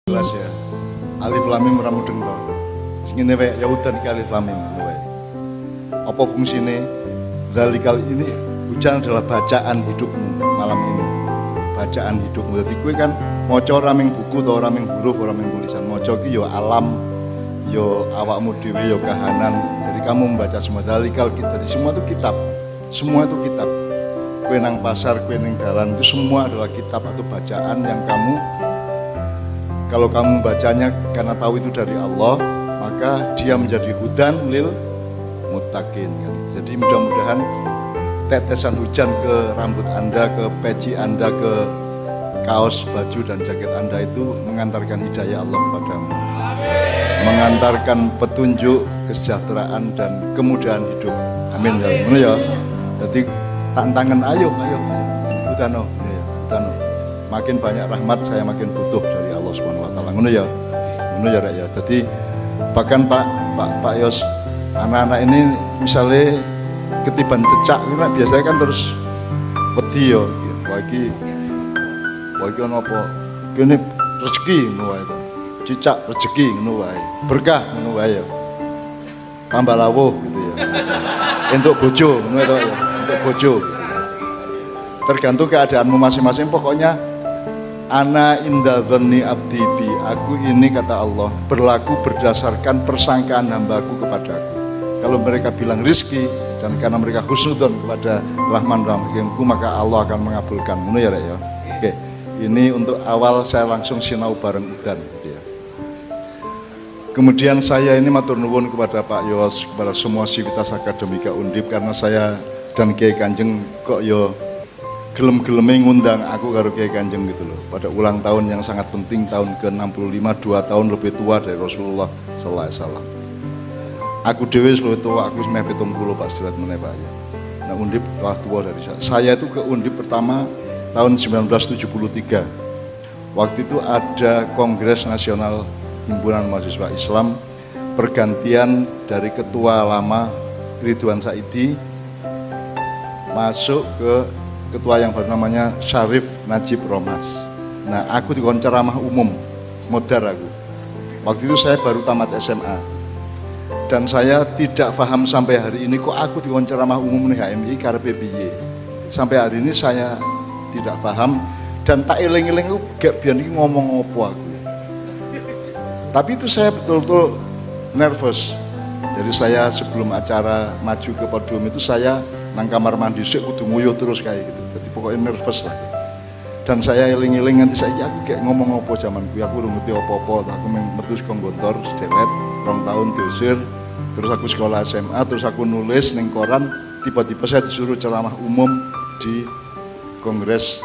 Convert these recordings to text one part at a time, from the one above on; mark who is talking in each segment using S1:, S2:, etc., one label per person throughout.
S1: jelas ya. Alif lam mim ora mudeng to. Sing ngene wae ya udan iki alif lam mim wae. Apa fungsine? Zalikal ini hujan adalah bacaan hidupmu malam ini. Bacaan hidupmu. Dadi kowe kan maca ora ming buku to ora ming huruf ora ming tulisan. Maca ki ya alam, ya awakmu dhewe ya kahanan. Jadi kamu membaca semua zalikal kita. Jadi semua itu kitab. Semua itu kitab. Kowe nang pasar, kowe nang dalan itu semua adalah kitab atau bacaan yang kamu, kalau kamu bacanya karena tahu itu dari Allah, maka dia menjadi hudan lil muttaqin. Jadi mudah-mudahan tetesan hujan ke rambut Anda, ke peci Anda, ke kaos, baju dan jaket Anda itu mengantarkan hidayah Allah kepadamu. Mengantarkan petunjuk, kesejahteraan dan kemudahan hidup. Amin ya. Jadi tantangan ayo. Utano, ya, utano. Makin banyak rahmat saya makin butuh dari Allah Subhanahu wa taala. Ngono ya Rek ya. Jadi bahkan Pak Yos, anak-anak ini misalnya ketiban cecak ini biasanya kan terus wedi ya. Wah iki ono apa? Kene rezeki ngono wae to. Cicak rezeki ngono wae. Berkah ngono wae ya. Tambah lawuh gitu ya. Untuk bojo ngono to ya. Untuk bojo. Tergantung keadaanmu masing-masing, pokoknya ana inda dhanni abdi bi, aku ini kata Allah berlaku berdasarkan persangkaan hambaku kepadaku. Kalau mereka bilang rizki dan karena mereka husnudzon kepada Rahman Rahimku, maka Allah akan mengabulkan. Ngono ya Rek ya. Oke, ini untuk awal saya langsung sinau bareng udan gitu ya. Kemudian saya ini matur nuwun kepada Pak Yos, kepada semua sivitas akademika Undip, karena saya dan Kiai Kanjeng kok yo gelem-geleme ngundang aku karo Kiai Kanjeng gitu loh. Pada ulang tahun yang sangat penting, tahun ke-65, 2 tahun lebih tua dari Rasulullah sallallahu alaihi wasallam. Aku dhewe wis luwih tua, aku wis meh 70 Pak Sedrat meneh Pak ya. Nah Undip telah tua dari saya. Saya itu ke Undip pertama tahun 1973. Waktu itu ada Kongres Nasional Himpunan Mahasiswa Islam, pergantian dari ketua lama Ridwan Saidi masuk ke ketua yang baru namanya Syarif Najib Romas. Nah aku dikon ceramah umum, modar aku. Waktu itu saya baru tamat SMA. Dan saya tidak paham sampai hari ini kok aku dikon ceramah umum nih HMI karepe piye. Sampai hari ini saya tidak paham dan tak eling-eling aku gak biyen iki ngomong apa aku. Tapi itu saya betul-betul nervous. Jadi saya sebelum acara maju ke podium itu saya nang kamar mandi sik kudu nguyuh terus kayak gitu. Jadi pokoknya nervous lah. Dan saya eling-eling nganti saiki aku kayak ngomong apa zaman kuwi, aku ora ngerti apa-apa. Aku metu saka Gontor sedewet 2 tahun diusir. Terus aku sekolah SMA, terus aku nulis ning koran, tiba-tiba saya disuruh ceramah umum di Kongres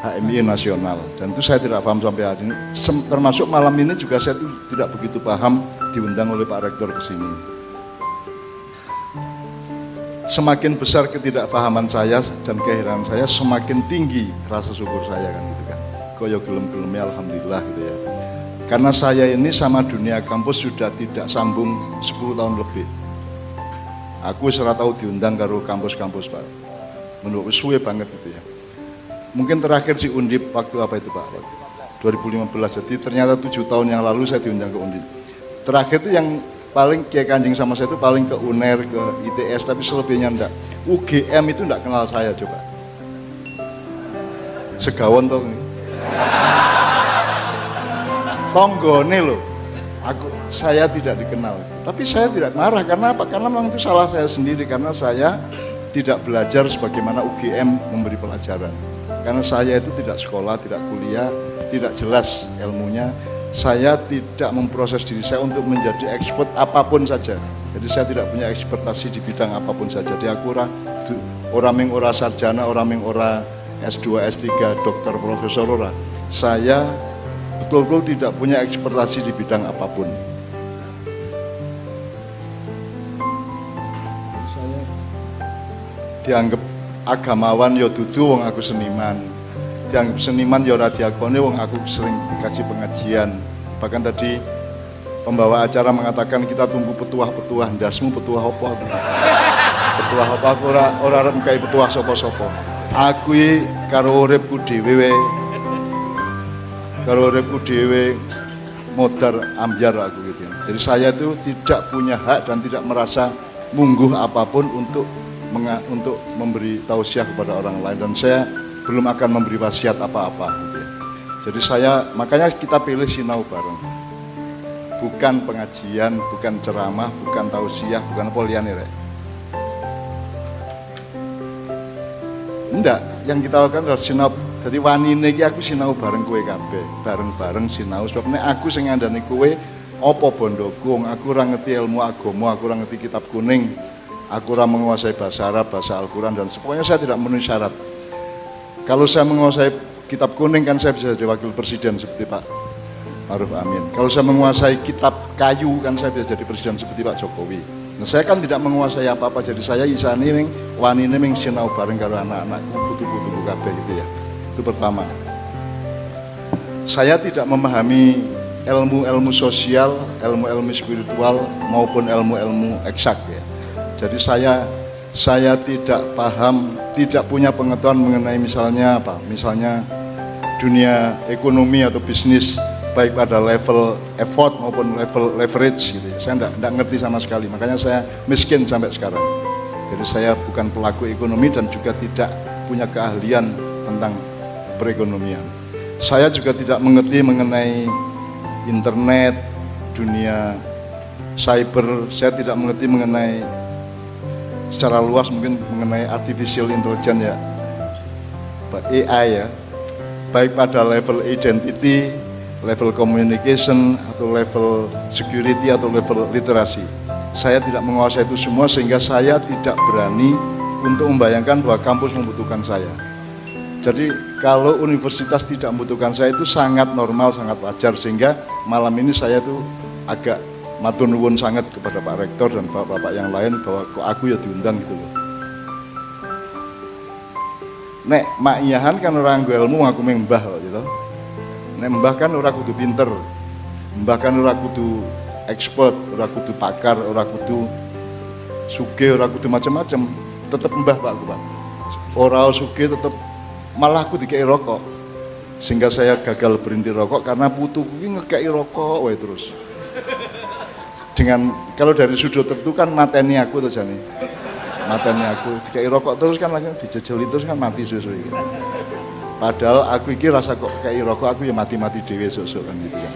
S1: HMI Nasional. Dan itu saya tidak paham sampai hari ini. Termasuk malam ini juga saya tidak begitu paham, diundang oleh Pak Rektor ke sini. Semakin besar ketidakpahaman saya dan keheranan saya, semakin tinggi rasa syukur saya kan gitu kan. Koyo gelem-gelemnya alhamdulillah gitu ya. Karena saya ini sama dunia kampus sudah tidak sambung 10 tahun lebih. Aku ora tahu diundang karo kampus-kampus Pak. Menurut suwe banget gitu ya. Mungkin terakhir di Undip waktu apa itu Pak? 2015. Jadi ternyata 7 tahun yang lalu saya diundang ke Undip. Terakhir itu yang paling Kiai Kanjeng sama saya itu paling ke UNER, ke ITS, tapi selebihnya enggak. UGM itu enggak kenal saya coba. Segawon toh ini. Tonggone loh. Saya tidak dikenal. Tapi saya tidak marah karena apa? Karena memang itu salah saya sendiri, karena saya tidak belajar sebagaimana UGM memberi pelajaran. Karena saya itu tidak sekolah, tidak kuliah, tidak jelas ilmunya. Saya tidak memproses diri saya untuk menjadi expert apapun saja. Jadi saya tidak punya ekspertasi di bidang apapun saja. Jadi aku orang ming ora sarjana, orang ming ora S2, S3, dokter, profesor ora. Saya betul-betul tidak punya ekspertasi di bidang apapun. Saya dianggap agamawan ya dudu wong aku seniman. Dianggap seniman ya ora diakoni wong aku sering dikasih pengajian. Bahkan tadi pembawa acara mengatakan kita tunggu petuah-petuah, ndasmu petuah apa? Petuah apa aku ora arep gawe petuah sapa-sapa. Aku iki karo uripku dhewe Kalau uripku dhewe modar ambyar aku gitu. Jadi saya itu tidak punya hak dan tidak merasa mungguh apapun untuk memberi tausiah kepada orang lain, dan saya belum akan memberi wasiat apa-apa gitu ya. Jadi makanya kita pilih sinau bareng. Bukan pengajian, bukan ceramah, bukan tausiah, bukan apa liyane rek. Enggak, yang kita lakukan adalah sinau. Jadi wanine iki aku sinau bareng kowe kabeh, bareng-bareng sinau. Sebab nek aku sing ngandani kowe apa bondoku, aku ora ngerti ilmu agama, aku ora ngerti kitab kuning, aku ora menguasai bahasa Arab, bahasa Al-Quran, dan pokoknya saya tidak memenuhi syarat. Kalau saya menguasai kitab kuning kan saya bisa jadi wakil presiden seperti Pak Maruf Amin. Kalau saya menguasai kitab kayu kan saya bisa jadi presiden seperti Pak Jokowi. Nah, saya kan tidak menguasai apa-apa, jadi saya isani ning wanine ning sinau bareng karo anak-anakku putu-putu kabeh gitu ya. Itu pertama. Saya tidak memahami ilmu-ilmu sosial, ilmu-ilmu spiritual maupun ilmu-ilmu eksak ya. Jadi saya tidak paham, tidak punya pengetahuan mengenai misalnya dunia ekonomi atau bisnis, baik pada level effort maupun level leverage gitu ya. Saya enggak ngerti sama sekali, makanya saya miskin sampai sekarang. Jadi saya bukan pelaku ekonomi dan juga tidak punya keahlian tentang perekonomian. Saya juga tidak mengerti mengenai internet, dunia cyber. Saya tidak mengerti mengenai secara luas mungkin mengenai artificial intelligence ya, AI ya, baik pada level identity, level communication, atau level security, atau level literasi. Saya tidak menguasai itu semua sehingga saya tidak berani untuk membayangkan bahwa kampus membutuhkan saya. Jadi kalau universitas tidak membutuhkan saya itu sangat normal, sangat wajar, sehingga malam ini saya tuh agak matur nuwun sangat kepada Pak Rektor dan bapak-bapak yang lain bahwa kok aku ya diundang gitu loh. Nek mak iyahan kan orang nggo ilmu ngaku mbah kok gitu. Nek mbah kan ora kudu pinter. Mbah kan ora kudu expert, ora kudu pakar, ora kudu sugih, ora kudu macam-macam. Tetep mbah Pak aku Pak. Ora sugih tetep, malah aku dikei rokok. Sehingga saya gagal berhenti rokok karena putuku ini ngekei rokok wae terus. Dengan kalau dari sudut tertentu kan mateni aku terus jane. Mateni aku dikei rokok terus kan langsung dijejeli terus kan mati suwe-suwe gitu. Padahal aku iki rasa kok kei rokok aku ya mati-mati dhewe sok-sok kan gitu kan.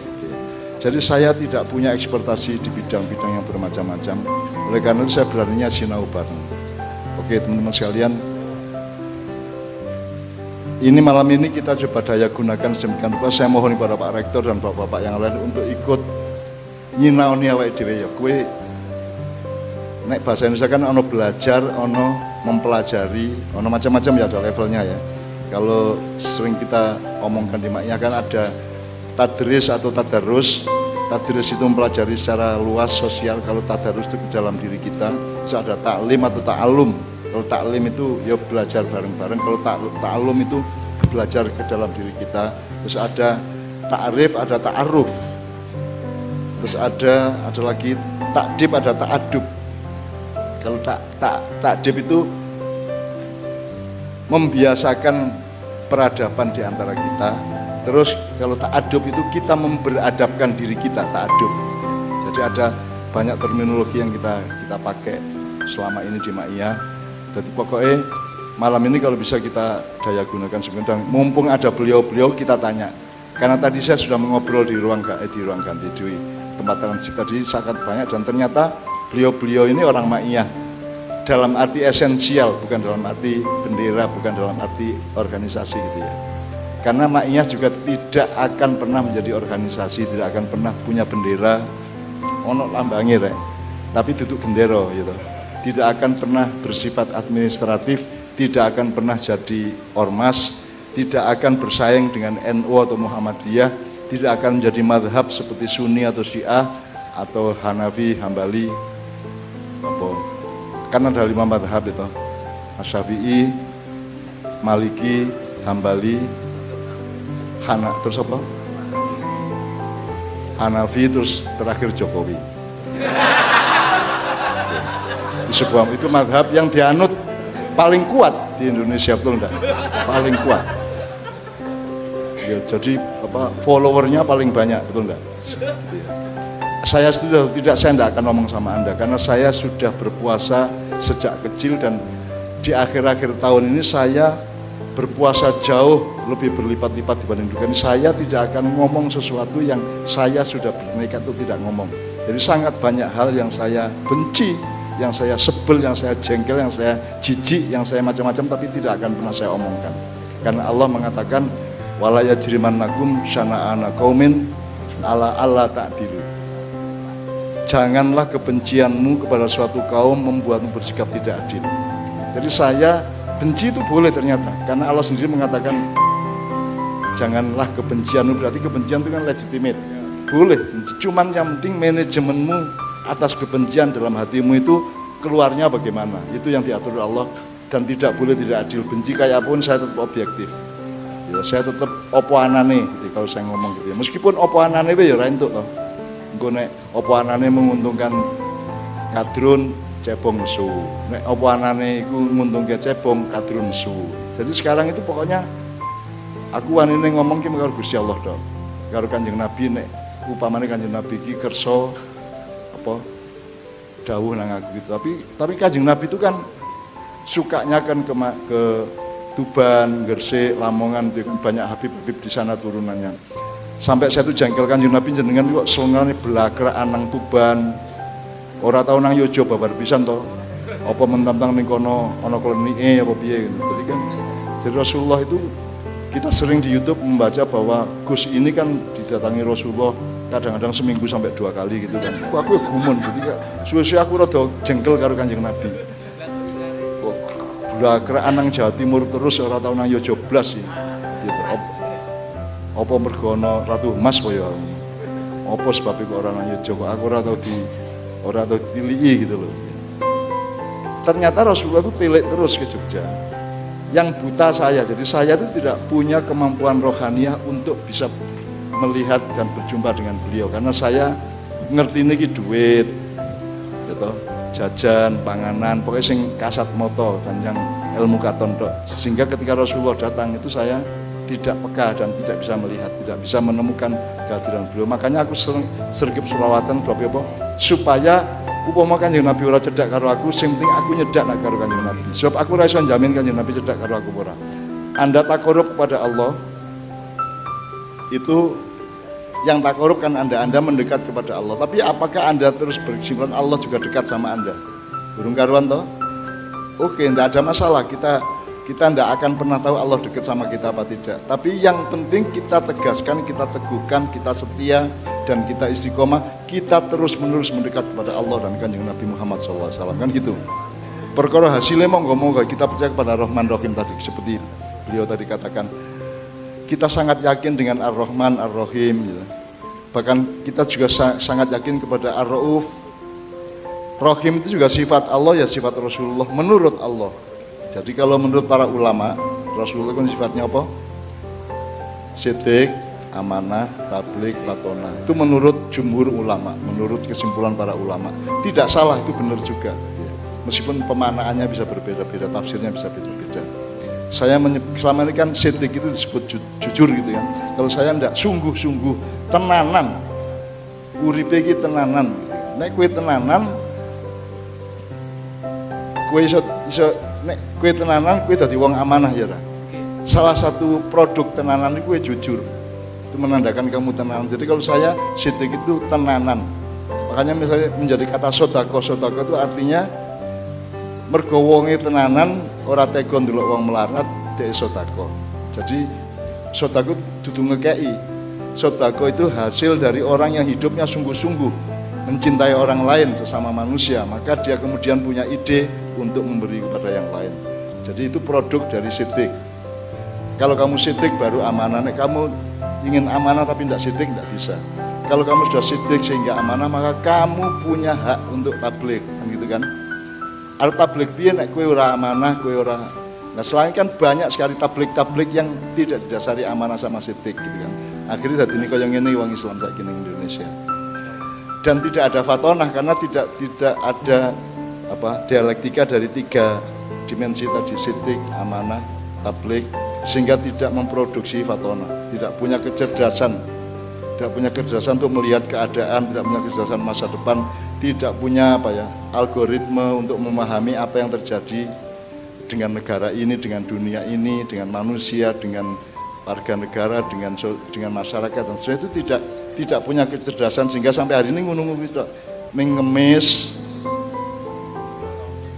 S1: Jadi saya tidak punya ekspertasi di bidang-bidang yang bermacam-macam. Oleh karena itu saya beraninya sinau bareng. Oke teman-teman sekalian, ini malam ini kita coba daya gunakan sedemikian rupa. Saya mohon kepada Pak Rektor dan bapak-bapak yang lain untuk ikut nyinaoni awake dhewe ya. Kowe nek bahasa Indonesia kan ono belajar, ono mempelajari, ono macam-macam ya, ada levelnya ya. Kalau sering kita omongkan di maknya kan ada tadris atau tadarus. Tadris itu mempelajari secara luas sosial, kalau tadarus itu ke dalam diri kita. Terus ada taklim atau ta'alum. Kalau taklim itu ya belajar bareng-bareng, kalau ta'alum itu belajar ke dalam diri kita. Terus ada ta'rif, ada ta'aruf. Terus ada lagi takdib, ada ta'adub. Kalau takdib itu membiasakan peradaban di antara kita. Terus kalau ta'adub itu kita memberadabkan diri kita, ta'adub. Jadi ada banyak terminologi yang kita pakai selama ini di Ma'iyah. Jadi pokoknya malam ini kalau bisa kita daya gunakan sebentar. Mumpung ada beliau-beliau kita tanya. Karena tadi saya sudah mengobrol di ruang ganti di tempat transit tadi sangat banyak, dan ternyata beliau-beliau ini orang Ma'iyah dalam arti esensial, bukan dalam arti bendera, bukan dalam arti organisasi gitu ya. Karena Ma'iyah juga tidak akan pernah menjadi organisasi, tidak akan pernah punya bendera, ono lambangnya rek, tapi duduk gendero gitu. Tidak akan pernah bersifat administratif, tidak akan pernah jadi ormas, tidak akan bersaing dengan NU atau Muhammadiyah, tidak akan menjadi madhab seperti Sunni atau Syiah atau Hanafi, Hambali, apa? Karena ada 5 madhab itu, Syafi'i, Maliki, Hambali, terus apa? Hanafi, terus terakhir Jokowi. Itu madhab yang dianut paling kuat di Indonesia, betul enggak? Paling kuat. Ya, jadi followernya paling banyak, betul nggak? Saya tidak akan ngomong sama Anda karena saya sudah berpuasa sejak kecil dan di akhir-akhir tahun ini saya berpuasa jauh lebih berlipat-lipat dibanding dulu. Saya tidak akan ngomong sesuatu yang saya sudah bernekat untuk tidak ngomong. Jadi sangat banyak hal yang saya benci, yang saya sebel, yang saya jengkel, yang saya jijik, yang saya macam-macam, tapi tidak akan pernah saya omongkan. Karena Allah mengatakan wala yajrimannakum syana'ana qaumin ala alla ta'dilu. Janganlah kebencianmu kepada suatu kaum membuatmu bersikap tidak adil. Jadi saya benci itu boleh ternyata, karena Allah sendiri mengatakan janganlah kebencianmu, berarti kebencian itu kan legitimate, boleh. Cuman yang penting manajemenmu atas kebencian dalam hatimu itu keluarnya bagaimana, itu yang diatur Allah. Dan tidak boleh tidak adil, benci kayak pun saya tetap objektif. Ya, saya tetap opo anane gitu, kalau saya ngomong gitu ya. Meskipun opo anane ya ora entuk toh. Engko nek opo anane menguntungkan kadrun cebong nesu. Nek opo anane iku nguntungke cebong kadrun nesu. Jadi sekarang itu pokoknya aku wanine ngomong ki karo Gusti Allah tok. Karo Kanjeng Nabi nek upamane Kanjeng Nabi ki kersa apa dawuh nang aku gitu. Tapi Kanjeng Nabi itu kan sukanya kan ke Tuban, Gresik, Lamongan, banyak Habib-habib di sana turunannya. Sampai saya tuh jengkel Kanjeng Nabi jenengan kok selengane belakra anang Tuban. Ora tau nang Yojo babar pisan to. Apa mentang-mentang ning kono ana klenike apa piye gitu. Jadi kan jadi Rasulullah itu kita sering di YouTube membaca bahwa Gus ini kan didatangi Rasulullah kadang-kadang seminggu sampai 2 kali gitu kan. Aku ya gumun jadi suwe-suwe aku rada jengkel karo Kanjeng Nabi. Belakra anang Jawa Timur terus ora tau nang Yojo blas ya. Gitu. Apa mergo ana Ratu Emas apa ya? Apa sebab kok ora nang Yojo kok aku ora tau diliki gitu loh. Ternyata Rasulullah itu tilik terus ke Jogja. Yang buta saya, jadi saya itu tidak punya kemampuan rohaniah untuk bisa melihat dan berjumpa dengan beliau karena saya ngerti niki duit gitu, jajan, panganan, pokoknya sing kasat moto dan yang ilmu katon tok. Sehingga ketika Rasulullah datang itu saya tidak peka dan tidak bisa melihat, tidak bisa menemukan kehadiran beliau. Makanya aku sergip selawatan apa supaya upama Kanjeng Nabi ora cedhak karo aku, sing penting aku nyedak nak karo Kanjeng Nabi. Sebab aku ora iso jamin Kanjeng Nabi cedhak karo aku ora. Anda takarub kepada Allah itu yang takarub kan Anda mendekat kepada Allah. Tapi apakah Anda terus berkesimpulan Allah juga dekat sama Anda? Burung karuan toh? Oke, tidak ada masalah. Kita tidak akan pernah tahu Allah dekat sama kita apa tidak. Tapi yang penting kita tegaskan, kita teguhkan, kita setia dan kita istiqomah. Kita terus menerus mendekat kepada Allah dan Kanjeng Nabi Muhammad SAW kan gitu. Perkara hasilnya monggo-monggo kita percaya kepada Rahman Rahim tadi seperti beliau tadi katakan. Kita sangat yakin dengan Ar-Rahman Ar-Rahim gitu. Bahkan kita juga sangat yakin kepada Ar-Rauf. Rahim itu juga sifat Allah ya sifat Rasulullah menurut Allah. Jadi kalau menurut para ulama Rasulullah kan sifatnya apa? Siddiq, amanah, tabligh, fatona. Itu menurut jumhur ulama, menurut kesimpulan para ulama. Tidak salah, itu benar juga ya. Meskipun pemaknaannya bisa berbeda-beda, tafsirnya bisa beda-beda. Saya selama ini kan siddiq itu disebut jujur gitu kan. Kalau saya enggak sungguh-sungguh tenanan. Uripe iki tenanan gitu. Nek kowe tenanan kowe iso nek kowe tenanan kowe dadi wong amanah ya ra. Salah satu produk tenanan itu kowe jujur. Itu menandakan kamu tenanan. Jadi kalau saya siddiq itu tenanan. Makanya misalnya menjadi kata sodako itu artinya mergo wonge tenanan ora tega ndelok wong melarat dhek sedekah. Jadi sedekah dudu ngekeki. Sedekah itu hasil dari orang yang hidupnya sungguh-sungguh mencintai orang lain sesama manusia, maka dia kemudian punya ide untuk memberi kepada yang lain. Jadi itu produk dari siddiq. Kalau kamu siddiq baru amanah. Nek kamu ingin amanah tapi tidak siddiq tidak bisa. Kalau kamu sudah siddiq sehingga amanah, maka kamu punya hak untuk tabligh, kan gitu kan? Al-tabligh piye nek kowe ora amanah, kowe ora. Nah, selain kan banyak sekali tabligh yang tidak didasari amanah sama siddiq gitu kan. Akhirnya dadi kaya ngene wong Islam saiki ning Indonesia. Dan tidak ada fatonah karena tidak ada dialektika dari 3 dimensi tadi, siddiq, amanah, tabligh. sehingga tidak memproduksi fatona, tidak punya kecerdasan untuk melihat keadaan, tidak punya kecerdasan masa depan, tidak punya algoritma untuk memahami apa yang terjadi dengan negara ini, dengan dunia ini, dengan manusia, dengan warga negara, dengan masyarakat, dan sebagainya. Itu tidak punya kecerdasan, sehingga sampai hari ini ngono-ngono gitu, ngemis,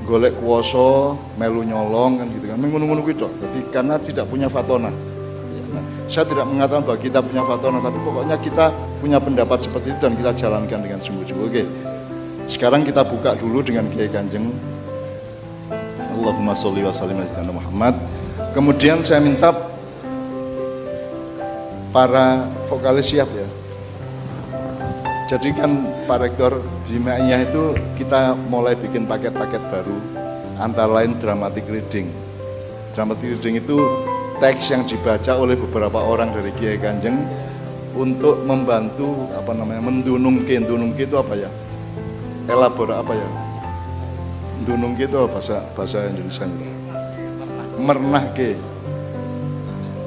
S1: golek kuoso, melu nyolong kan gitu kan, ngono-ngono gitu. Jadi karena tidak punya fatona. Nah, saya tidak mengatakan bahwa kita punya fatona, tapi pokoknya kita punya pendapat seperti itu dan kita jalankan dengan sungguh-sungguh. Oke. Sekarang kita buka dulu dengan Kiai Kanjeng. Allahumma sholli wa sallim ala Muhammad. Kemudian saya minta para vokalis siap ya. Jadi kan Pak Rektor Bimaiyah itu kita mulai bikin paket-paket baru, antara lain dramatic reading. Dramatic reading itu teks yang dibaca oleh beberapa orang dari Kiai Kanjeng untuk membantu mendunungke itu apa ya? Elaborat apa ya? Mendunungke itu bahasa Indonesia.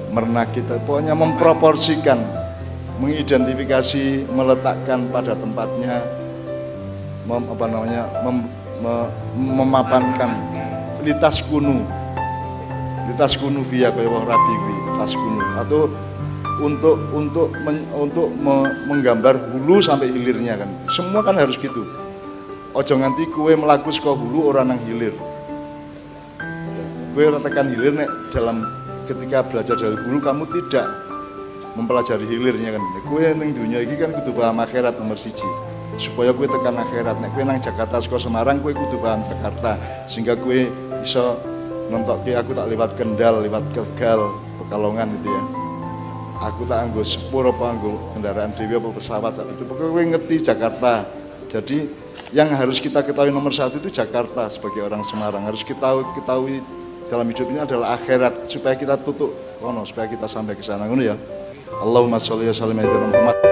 S1: Mernah kita pokoknya memproporsikan, mengidentifikasi, meletakkan pada tempatnya, memapankan litas kunu via kaya wong rabi kuwi, litas kunu, atau untuk menggambar hulu sampai hilirnya kan. Semua kan harus gitu. Ojo nganti kue melaku saka hulu orang nang hilir. Kue tekan hilir nek dalam ketika belajar dari hulu kamu tidak mempelajari hilirnya kan. Kue ning dunia iki kan kudu paham akhirat nomor 1. Supaya kue tekan akhirat. Nek kue nang Jakarta saka Semarang kue kudu paham Jakarta, sehingga kue iso nentokke aku tak lewat Kendal, lewat Tegal, Pekalongan gitu ya. Aku tak anggo sepur apa anggo kendaraan dewe apa pesawat itu. Pokoknya kue ngerti Jakarta. Jadi yang harus kita ketahui nomor 1 itu Jakarta sebagai orang Semarang. Harus kita ketahui dalam hidup ini adalah akhirat, supaya kita tutup supaya kita sampai ke sana. Ngono ya. Allahumma sholli wa sallim ala Muhammad.